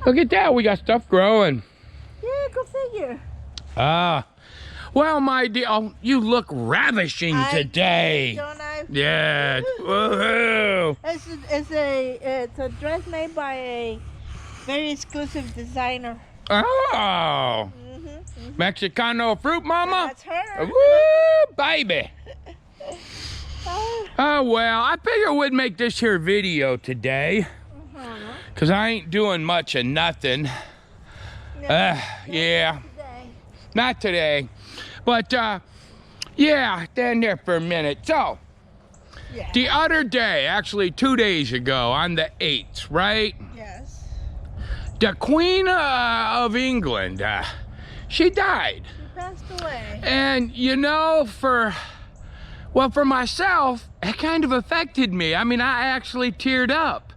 Look at that, we got stuff growing. Yeah, go figure. Well, my dear, oh, you look ravishing today. Don't I? Yeah. Woohoo! It's a dress made by a very exclusive designer. Oh. Mexicano fruit mama? That's her. Woo, baby. Oh, well, I figured we'd make this here video today. Because I ain't doing much of nothing. Yeah. Today. Not today. But, yeah, stand there for a minute. So, Yeah. the other day, actually 2 days ago, on the 8th, right? Yes. The Queen of England, she died. She passed away. And, you know, for myself, it kind of affected me. I mean, I actually teared up.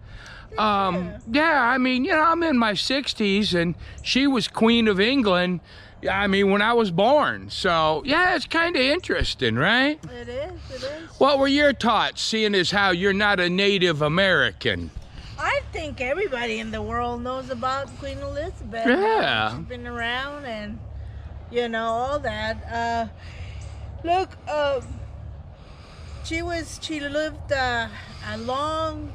Yeah, I mean, you know, I'm in my 60s, and she was Queen of England, I mean, when I was born. So, yeah, it's kind of interesting, right? It is, it is. What were your thoughts, seeing as how you're not a Native American? I think everybody in the world knows about Queen Elizabeth. Yeah. She's been around and, you know, all that. Look, she lived a long,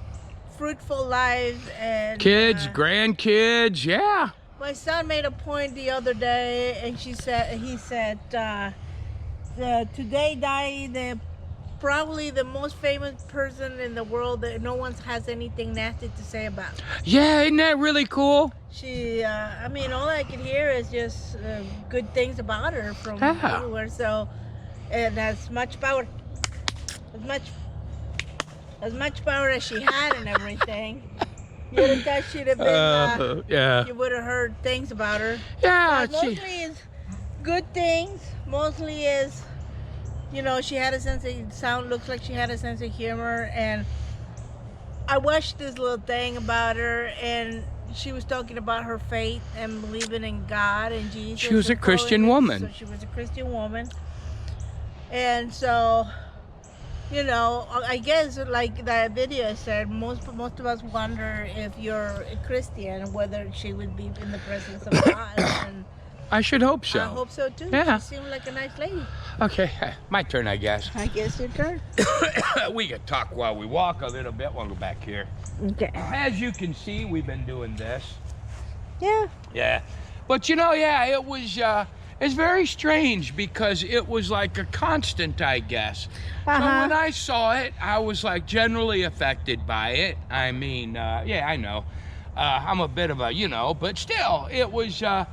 fruitful life. And Kids, grandkids, yeah. my son made a point the other day, and he said, today died probably the most famous person in the world that no one has anything nasty to say about. Yeah, isn't that really cool? She, I mean, all I could hear is just good things about her from everywhere. So, and as much power as she had and everything, you would have thought she'd have been, yeah. you would have heard things about her. Yeah, Mostly is good things. Mostly is, you know, she had a sense of looks like she had a sense of humor. And I watched this little thing about her, and she was talking about her faith and believing in God and Jesus. She was a Christian woman. So she was a Christian woman. And so, you know, I guess like that video said, most of us wonder if you're a Christian, whether she would be in the presence of God. And I should hope so. I hope so too. Yeah. She seemed like a nice lady. Okay, my turn, I guess. I guess your turn. We could talk while we walk a little bit. We'll go back here. Okay. As you can see, we've been doing this. Yeah. Yeah. But you know, yeah, it was, it's very strange because it was like a constant, I guess. So when I saw it, I was like generally affected by it. I mean, yeah, I know. I'm a bit of a, you know, but still, it was, yeah,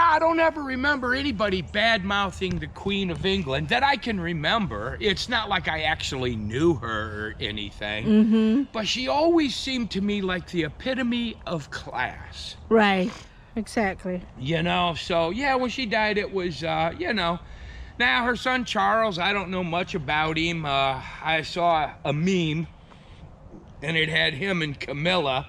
I don't ever remember anybody bad-mouthing the Queen of England that I can remember. It's not like I actually knew her or anything. But she always seemed to me like the epitome of class. Right. Exactly. You know, so yeah, when she died, it was, you know. Now, her son Charles, I don't know much about him. I saw a meme, and it had him and Camilla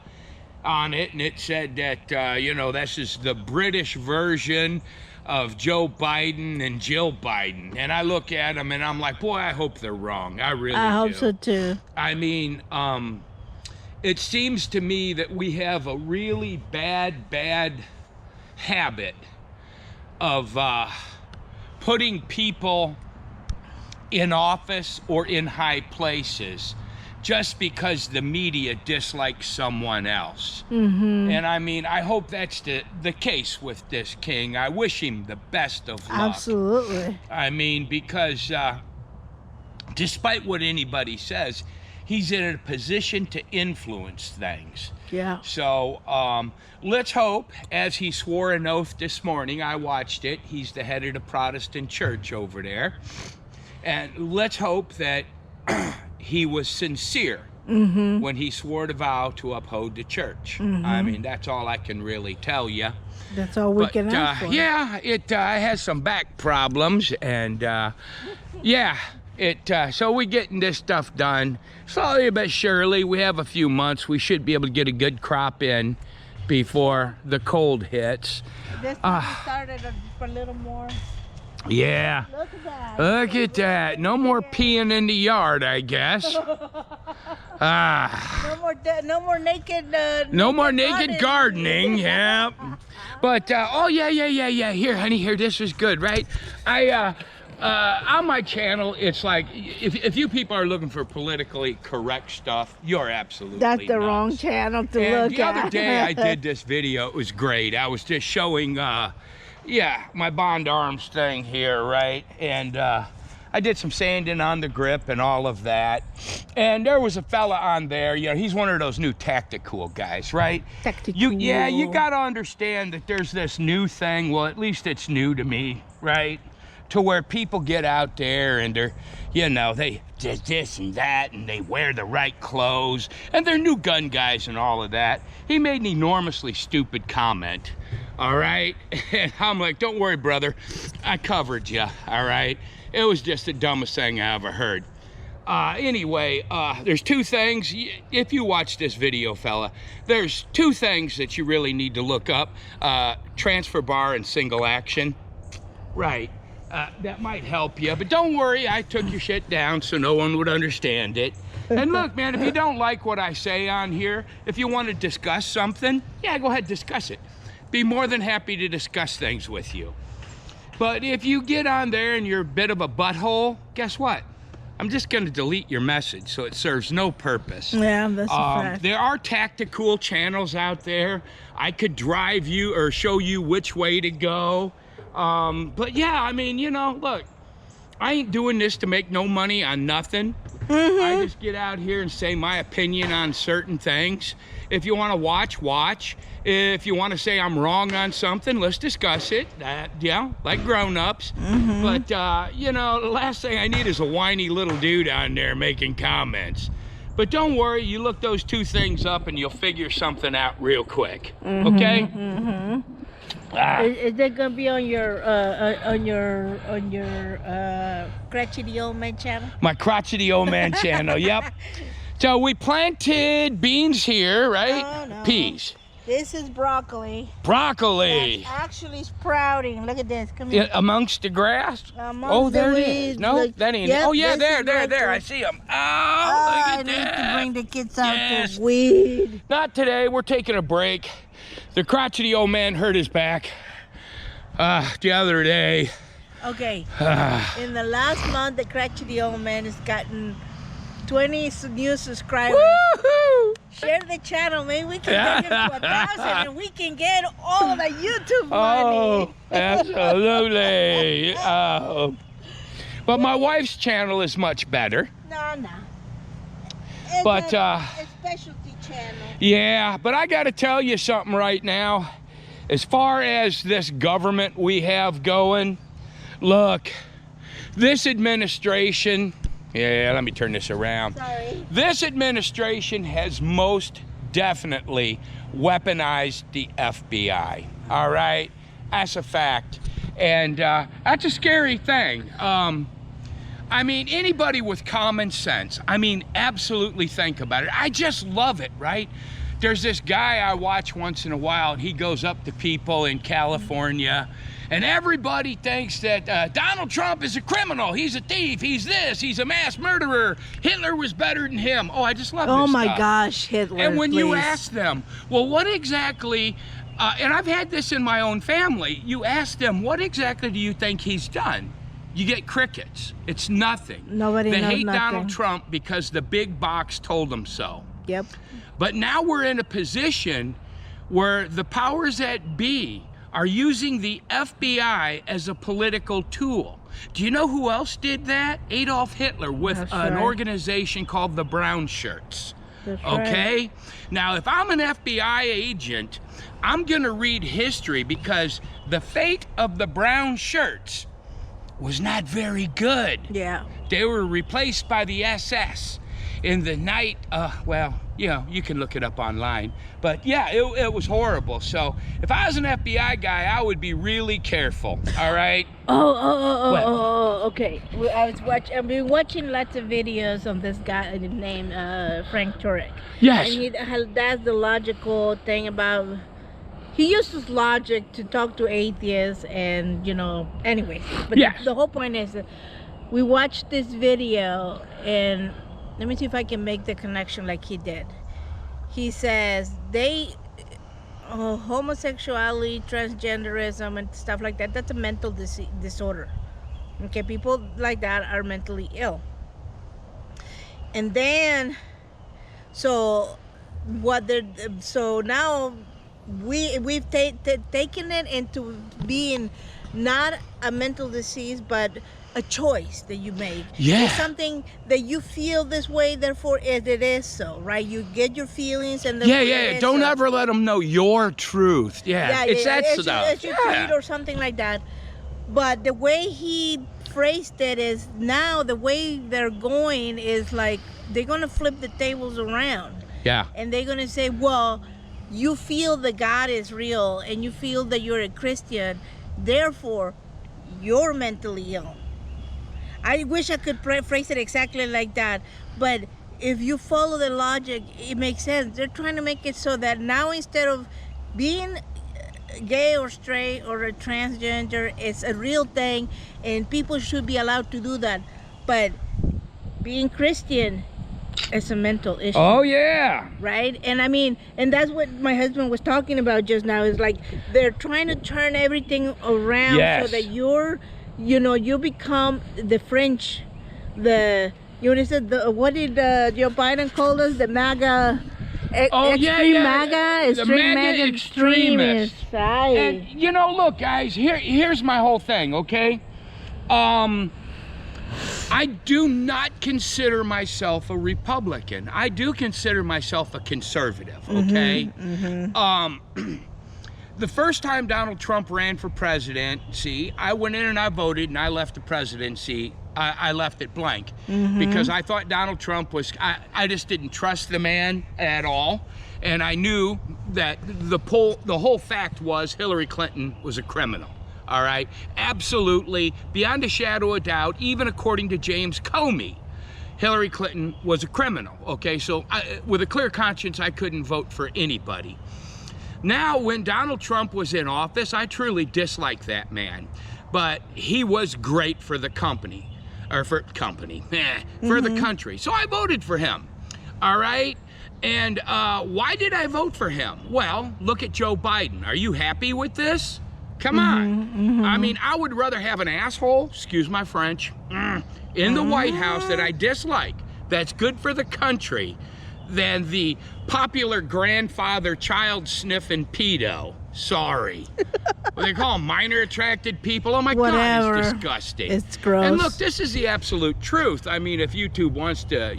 on it, and it said that, you know, this is the British version of Joe Biden and Jill Biden. And I look at them, and I'm like, boy, I hope they're wrong. I really do. I hope so too. I mean, it seems to me that we have a really bad habit of putting people in office or in high places just because the media dislikes someone else. And I mean, I hope that's the case with this king. I wish him the best of luck. Absolutely. I mean, because despite what anybody says, he's in a position to influence things. Yeah. So let's hope, as he swore an oath this morning, I watched it, he's the head of the Protestant church over there, and let's hope that he was sincere when he swore the vow to uphold the church. I mean, that's all I can really tell you. That's all we can ask for. Yeah, it has some back problems, and yeah. So we're getting this stuff done slowly but surely. We have a few months. We should be able to get a good crop in before the cold hits. This time we started a little more. Yeah. Look at that. Look at that. No more peeing in the yard, I guess. Ah. No more naked. No more naked gardening. Yeah. But oh yeah. Here, honey. Here, this is good, right? On my channel, it's like if you people are looking for politically correct stuff, you're absolutely That's the nuts. wrong channel to And look the at. other day I did this video. It was great. I was just showing, yeah, my Bond Arms thing here, right? And I did some sanding on the grip and all of that. And there was a fella on there. You know, he's one of those new Tactical guys, right? Tactical. Yeah, you got to understand that there's this new thing. Well, at least it's new to me, right? To where people get out there and they're, you know, they did this and that and they wear the right clothes and they're new gun guys and all of that. He made an enormously stupid comment, all right? And I'm like, don't worry, brother, I covered you, all right? It was just the dumbest thing I ever heard. Anyway, there's two things. If you watch this video, fella, there's two things that you really need to look up. Transfer bar and single action. Right. That might help you, but don't worry, I took your shit down so no one would understand it. And look, man, if you don't like what I say on here, if you want to discuss something, yeah, go ahead, discuss it. Be more than happy to discuss things with you. But if you get on there and you're a bit of a butthole, guess what? I'm just going to delete your message so it serves no purpose. Yeah, that's a fact. There are Tactical channels out there. I could drive you or show you which way to go. But yeah, I mean, you know, look, I ain't doing this to make no money on nothing. I just get out here and say my opinion on certain things. If you want to watch, watch. If you want to say I'm wrong on something, let's discuss it. Yeah, like grown-ups. But, you know, the last thing I need is a whiny little dude on there making comments. But don't worry, you look those two things up and you'll figure something out real quick. Okay? Is that gonna be on your crotchety old man channel? My crotchety old man channel, yep. So we planted beans here, right? No. Peas. This is broccoli. Broccoli. That's actually sprouting. Look at this. Come here. Amongst the grass? Amongst Oh, there the it is. weeds. No, Look. that ain't Yep, it. Oh, yeah, this is right there. I see them. Oh, I look need at to that. bring the kids out Yes. to weed. Not today. We're taking a break. The crotchety old man hurt his back the other day. Okay. In the last month, the crotchety old man has gotten 20 new subscribers. Woohoo! Share the channel, maybe we can get him to 1,000 and we can get all of the YouTube money. Oh, absolutely. But my wife's channel is much better. No. It's But, a specialty channel. Yeah, but I got to tell you something right now. As far as this government we have going, look, this administration, yeah, let me turn this around. Sorry. This administration has most definitely weaponized the FBI, all right? That's a fact. And that's a scary thing. I mean, anybody with common sense, I mean, absolutely think about it. I just love it, right? There's this guy I watch once in a while, and he goes up to people in California, and everybody thinks that Donald Trump is a criminal. He's a thief. He's this. He's a mass murderer. Hitler was better than him. Oh, I just love this Oh my stuff. gosh, Hitler. And when you please. ask them, well, what exactly, and I've had this in my own family, you ask them, what exactly do you think he's done? You get crickets. It's nothing. Nobody They knows hate nothing. Donald Trump because the big box told them so. Yep. But now we're in a position where the powers that be are using the FBI as a political tool. Do you know who else did that? Adolf Hitler with That's an right. organization called the Brown Shirts. That's right. Okay? Now, if I'm an FBI agent, I'm gonna read history because the fate of the Brown Shirts was not very good. Yeah. They were replaced by the SS in the night, well, you know, you can look it up online. But yeah, it was horrible. So if I was an FBI guy, I would be really careful, all right? What? Okay. Well, I've been watching lots of videos on this guy named Frank Turek. Yes. And he does the logical thing about he uses logic to talk to atheists, and anyways. But Yes. the whole point is that we watched this video, and let me see if I can make the connection like he did. He says homosexuality, transgenderism, and stuff like that, that's a mental disorder. Okay, people like that are mentally ill. And then, so now we've taken it into being not a mental disease, but a choice that you make. Yeah. It's something that you feel this way, therefore it is so, right? You get your feelings, and Yeah. Don't ever let them know your truth. Yeah, it's that stuff. It's your tweet or something like that. But the way he phrased it is, now the way they're going is like they're gonna flip the tables around. Yeah. And they're gonna say, well, you feel that God is real, and you feel that you're a Christian, therefore you're mentally ill. I wish I could phrase it exactly like that, but if you follow the logic, it makes sense. They're trying to make it so that now, instead of being gay or straight or a transgender, it's a real thing, and people should be allowed to do that. But being Christian is a mental issue. Oh yeah. Right? And I mean, and that's what my husband was talking about just now, is like they're trying to turn everything around. Yes. So that you become the French, what did Joe Biden call us? The MAGA, extreme MAGA, The extreme MAGA MAGA extremists. And look, guys, here's my whole thing, okay? I do not consider myself a Republican. I do consider myself a conservative, okay? The first time Donald Trump ran for presidency, I went in and I voted, and I left the presidency. I left it blank because I thought Donald Trump was, I just didn't trust the man at all. And I knew that the whole fact was Hillary Clinton was a criminal. All right, absolutely, beyond a shadow of doubt, even according to James Comey, Hillary Clinton was a criminal, okay? So with a clear conscience, I couldn't vote for anybody. Now, when Donald Trump was in office, I truly disliked that man, but he was great for the company, or for the country. So I voted for him, all right? And why did I vote for him? Well, look at Joe Biden. Are you happy with this? Come on. I mean, I would rather have an asshole, excuse my French, in the White House that I dislike, that's good for the country, than the popular grandfather child sniffing pedo. Sorry. What they call them, minor attracted people. Oh my God, it's disgusting. It's gross. And look, this is the absolute truth. I mean, if YouTube wants to,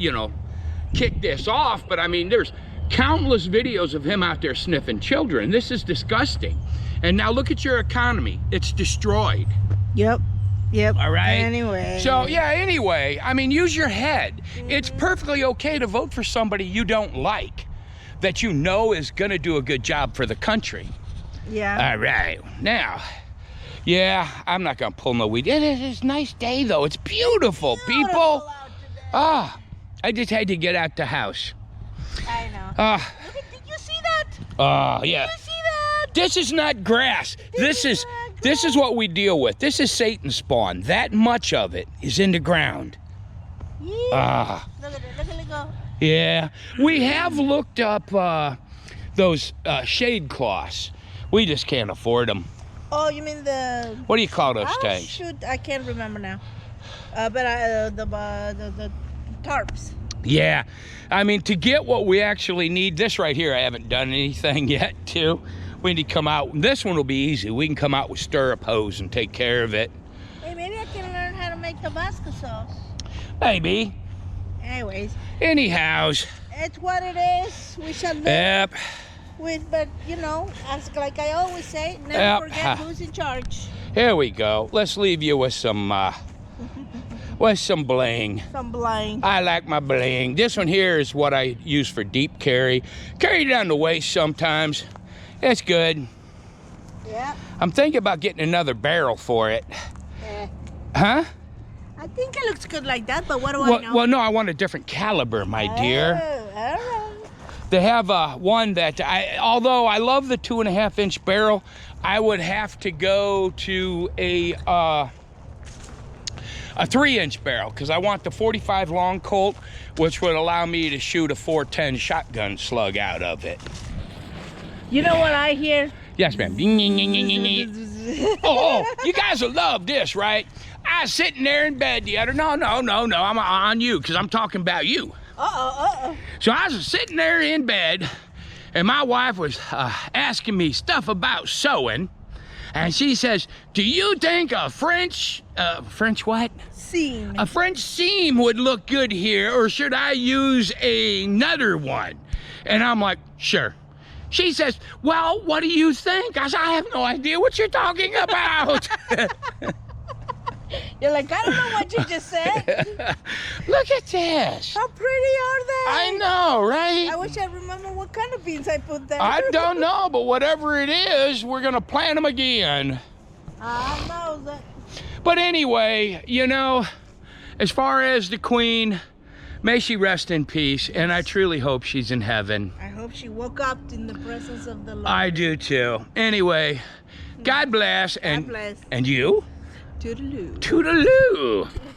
kick this off, but I mean, there's countless videos of him out there sniffing children. This is disgusting. And now look at your economy. It's destroyed. Yep. All right? Anyway. So, I mean, use your head. It's perfectly okay to vote for somebody you don't like, that you know is going to do a good job for the country. Yeah. All right. Now, I'm not going to pull no weed. It's a nice day, though. It's beautiful, people. I just had to get out the house. I know. Did you see that? Yeah. Did you see that? This is not grass. This is what we deal with. This is Satan spawn. That much of it is in the ground. Yeah. Look at it. Look at it go. Yeah. We have looked up those shade cloths. We just can't afford them. Oh, you mean the... What do you call those things? Shoot, I can't remember now. But the tarps. Yeah. I mean, to get what we actually need, this right here, I haven't done anything yet to. We need to come out. This one will be easy. We can come out with stirrup hose and take care of it. Hey, maybe I can learn how to make Tabasco sauce. Maybe. Anyways. Anyhows. It's what it is. We shall live. Yep. But as like I always say, never forget who's in charge. Here we go. Let's leave you with some bling. Some bling. I like my bling. This one here is what I use for deep carry. Carry it down the waist sometimes. It's good. Yeah. I'm thinking about getting another barrel for it. Huh? I think it looks good like that, but what do I know? Well, no, I want a different caliber, my dear. All right. They have one that although I love the 2.5-inch barrel, I would have to go to a 3-inch barrel because I want the 45 long Colt, which would allow me to shoot a 410 shotgun slug out of it. You know what I hear? Yes, ma'am. Oh, you guys will love this, right? I was sitting there in bed the other. No, I'm on you because I'm talking about you. So I was sitting there in bed, and my wife was asking me stuff about sewing, and she says, "Do you think a French what? Seam. A French seam would look good here, or should I use another one?" And I'm like, "Sure." She says, "Well, what do you think?" I said, "I have no idea what you're talking about." You're like, I don't know what you just said. Look at this. How pretty are they? I know, right? I wish I remember what kind of beans I put there. I don't know, but whatever it is, we're gonna plant them again. I know that. But anyway, you know, as far as the Queen, may she rest in peace, and I truly hope she's in heaven. I hope she woke up in the presence of the Lord. I do too. Anyway, God bless, and God bless. and you? Toodaloo. Toodaloo.